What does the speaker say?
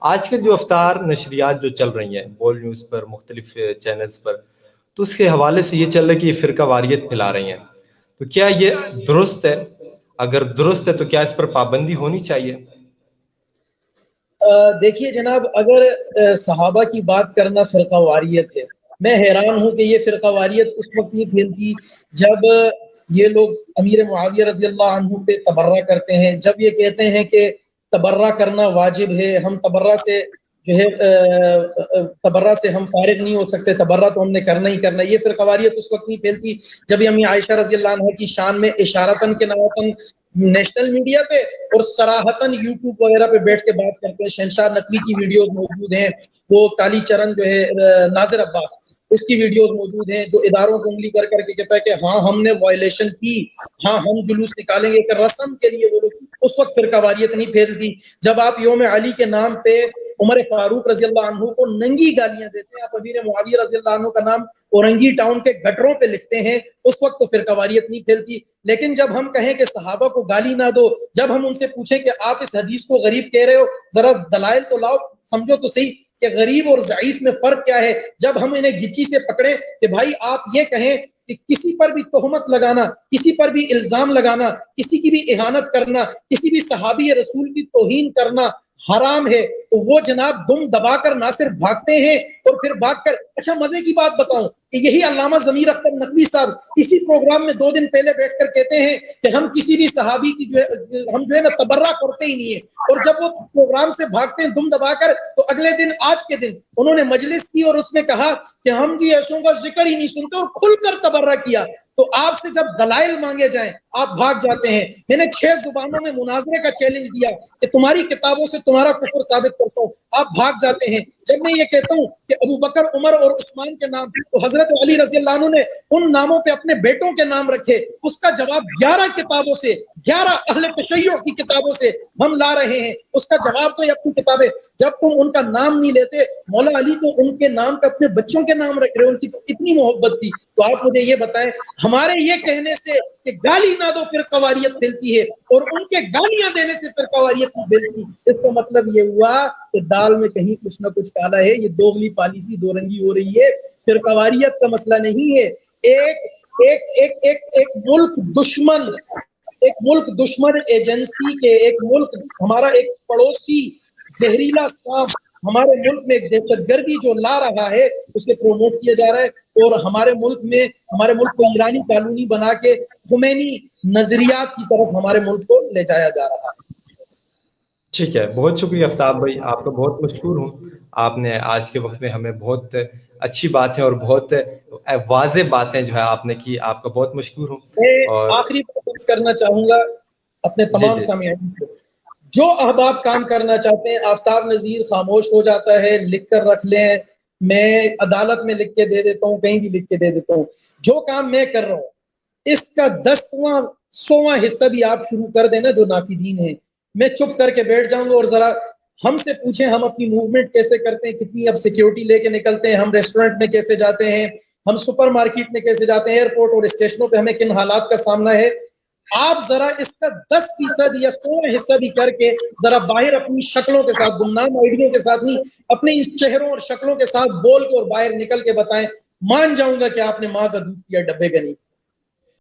آج کل جو افطار نشریات جو چل رہی ہیں بول نیوز پر، مختلف چینلز پر، تو اس کے حوالے سے یہ چل رہا ہے کہ یہ فرقہ واریت پھیلا رہی ہیں، تو کیا یہ درست ہے؟ اگر درست ہے تو کیا اس پر پابندی ہونی چاہیے؟ دیکھیے جناب، اگر صحابہ کی بات کرنا فرقہ واریت ہے، میں حیران ہوں کہ یہ فرقہ واریت اس وقت نہیں پھیلتی جب یہ لوگ امیر معاویہ رضی اللہ عنہ پہ تبرہ کرتے ہیں، جب یہ کہتے ہیں کہ تبرہ کرنا واجب ہے، ہم تبرہ سے جو ہے تبرہ سے ہم فارغ نہیں ہو سکتے، تبرہ تو ہم نے کرنا ہی کرنا. یہ فرقہ واریت اس وقت نہیں پھیلتی جب امی عائشہ رضی اللہ عنہ کی شان میں اشارتاً کے نواتاً نیشنل میڈیا پہ اور صراحتاً یوٹیوب وغیرہ پہ بیٹھ کے بات کرتے ہیں. شہنشاہ نقوی کی ویڈیوز موجود ہیں، وہ کالی چرن جو ہے ناظر عباس، اس کی ویڈیوز موجود ہیں جو اداروں کو انگلی کر کے کہتا ہے کہ ہاں ہم نے وائلیشن کی، ہاں ہم جلوس نکالیں گے، کہ رسم کے لیے وہ لوگ. اس وقت فرقہ واریت نہیں پھیلتی. جب آپ یوم علی کے نام پہ عمر فاروق رضی اللہ عنہ کو ننگی گالیاں دیتے ہیں، آپ امیر معاویہ رضی اللہ عنہ کا نام اورنگی ٹاؤن کے گٹروں پہ لکھتے ہیں، اس وقت تو فرقہ واریت نہیں پھیلتی. لیکن جب ہم کہیں کہ صحابہ کو گالی نہ دو، جب ہم ان سے پوچھیں کہ آپ اس حدیث کو غریب کہہ رہے ہو، ذرا دلائل تو لاؤ، سمجھو تو صحیح کہ غریب اور ضعیف میں فرق کیا ہے. جب ہم انہیں گچی سے پکڑیں کہ بھائی آپ یہ کہیں کہ کسی پر بھی تہمت لگانا، کسی پر بھی الزام لگانا، کسی کی بھی اہانت کرنا، کسی بھی صحابی رسول کی توہین کرنا حرام ہے، تو وہ جناب دم دبا کر نہ صرف بھاگتے ہیں اور پھر بھاگ کر. اچھا مزے کی بات بتاؤں کہ یہی علامہ ضمیر اختر نقوی صاحب اسی پروگرام میں 2 دن پہلے بیٹھ کر کہتے ہیں کہ ہم کسی بھی صحابی کی ہم جو ہے نا تبرہ کرتے ہی نہیں ہے. اور جب وہ پروگرام سے بھاگتے ہیں دم دبا کر، تو اگلے دن آج کے دن انہوں نے مجلس کی اور اس میں کہا کہ ہم جی ایسوں کا ذکر ہی نہیں سنتے، اور کھل کر تبرہ کیا. تو آپ سے جب دلائل مانگے جائیں آپ بھاگ جاتے ہیں. میں نے 6 زبانوں میں مناظرے کا چیلنج دیا کہ تمہاری کتابوں سے تمہارا کفر ثابت کرتا ہوں، آپ بھاگ جاتے ہیں. جب میں یہ کہتا ہوں کہ ابو بکر، عمر اور عثمان کے نام، تو حضرت علی رضی اللہ عنہ نے ان ناموں پہ اپنے بیٹوں کے نام رکھے. اس کا جواب 11 کتابوں سے، 11 اہل تشیع کی کتابوں سے ہم لا رہے ہیں. اس کا جواب تو یہ اپنی کتابیں. جب تم ان کا نام نہیں لیتے، مولا علی تو ان کے نام پہ اپنے بچوں کے نام رکھ رہے، ان کی تو اتنی محبت تھی. تو آپ مجھے یہ بتائیں، ہمارے یہ کہنے سے کہ گالی نہ دو فرقہ واریت پھیلتی ہے، اور ان کے گالیاں دینے سے فرقہ واریت نہیں پھیلتی، اس کا مطلب یہ ہوا کہ دال میں کہیں کچھ نہ کچھ کالا ہے. یہ دوغلی پالیسی دو رنگی ہو رہی ہے. فرقہ واریت کا مسئلہ نہیں ہے. ایک ملک دشمن ایجنسی کے، ایک ملک ہمارا ایک پڑوسی زہریلا سانپ ہمارے ملک میں ایک دہشت گردی جو لا رہا ہے، اسے پروموٹ کیا جا رہا ہے، اور ہمارے ملک کو ایرانی کالونی بنا کے خمینی نظریات کی طرف ہمارے ملک کو لے جایا جا رہا ہے. ٹھیک ہے، بہت شکریہ آفتاب بھائی، آپ کا بہت مشکور ہوں. آپ نے آج کے وقت میں ہمیں بہت اچھی باتیں اور بہت واضح باتیں جو ہے آپ نے کی، آپ کا بہت مشکور ہوں. میں آخری بات کرنا چاہوں گا اپنے تمام سامعین کو، جو احباب کام کرنا چاہتے ہیں، آفتاب نذیر خاموش ہو جاتا ہے، لکھ کر رکھ لیں، میں عدالت میں لکھ کے دے دیتا ہوں، کہیں بھی لکھ کے دے دیتا ہوں. جو کام میں کر رہا ہوں اس کا 10واں 100واں حصہ بھی آپ شروع کر دینا جو ناقدین ہیں، میں چپ کر کے بیٹھ جاؤں گا. اور ذرا ہم سے پوچھیں ہم اپنی موومنٹ کیسے کرتے ہیں، کتنی اب سیکیورٹی لے کے نکلتے ہیں، ہم ریسٹورنٹ میں کیسے جاتے ہیں، ہم سپر مارکیٹ میں کیسے جاتے ہیں، ایئرپورٹ اور اسٹیشنوں پہ ہمیں کن حالات کا سامنا ہے. آپ ذرا اس کا 10% یا 100 حصہ بھی کر کے ذرا باہر اپنی شکلوں کے ساتھ، گمنام آئیڈیوں کے ساتھ نہیں، اپنے چہروں اور شکلوں کے ساتھ بول کے اور باہر نکل کے بتائیں. مان جاؤں گا کہ آپ نے ماں کا دودھ پیا ڈبے کا نہیں.